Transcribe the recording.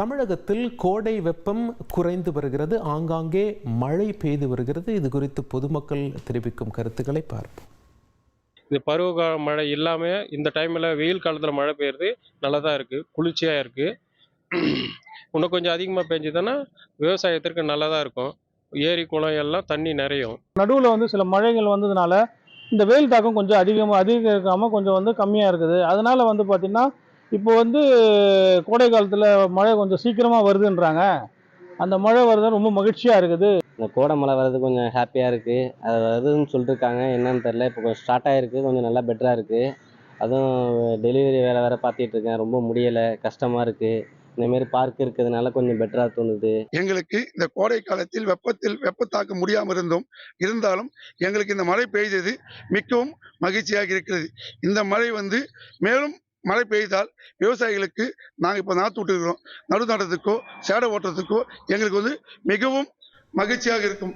தமிழகத்தில் கோடை வெப்பம் குறைந்து வருகிறது, ஆங்காங்கே மழை பெய்து வருகிறது. இது குறித்து பொதுமக்கள் தெரிவிக்கும் கருத்துக்களை பார்ப்போம். இது பருவகால மழை இல்லாம இந்த டைம்ல வெயில் காலத்துல மழை பெய்யுறது நல்லதா இருக்கு, குளிர்ச்சியா இருக்கு. இன்னும் கொஞ்சம் அதிகமா பெஞ்சதுன்னா விவசாயத்திற்கு நல்லதா இருக்கும். ஏரி, குளம் எல்லாம் தண்ணி நிறையும். நடுவில் சில மழைகள் வந்ததுனால இந்த வெயில் தாக்கம் கொஞ்சம் அதிகரிக்காமல் கொஞ்சம் கம்மியாக இருக்குது. அதனால பார்த்தீங்கன்னா இப்போ கோடை காலத்தில் மழை கொஞ்சம் சீக்கிரமாக வருதுன்றாங்க. அந்த மழை வருது ரொம்ப மகிழ்ச்சியாக இருக்குது. இந்த கோடை மழை வர்றது கொஞ்சம் ஹாப்பியாக இருக்குது. அது வருதுன்னு சொல்லிட்டுருக்காங்க, என்னன்னு தெரில. இப்போ கொஞ்சம் ஸ்டார்ட் ஆகிருக்கு, கொஞ்சம் நல்லா பெட்டராக இருக்குது. அதுவும் டெலிவரி வேலை வேறு பார்த்துட்டு இருக்கேன், ரொம்ப முடியலை, கஷ்டமாக இருக்குது. இந்தமாரி பார்க் இருக்கிறதுனால கொஞ்சம் பெட்டராக தோணுது. எங்களுக்கு இந்த கோடை காலத்தில் வெப்ப தாக்க முடியாமல் இருந்தாலும் எங்களுக்கு இந்த மழை பெய்தது மிகவும் மகிழ்ச்சியாக இருக்கிறது. இந்த மழை மேலும் மழை பெய்தால் விவசாயிகளுக்கு நாங்கள் இப்போ நாற்று விட்டுருக்கிறோம், நடு நடுறதுக்கோ சேடை ஓட்டுறதுக்கோ எங்களுக்கு மிகவும் மகிழ்ச்சியாக இருக்கும்.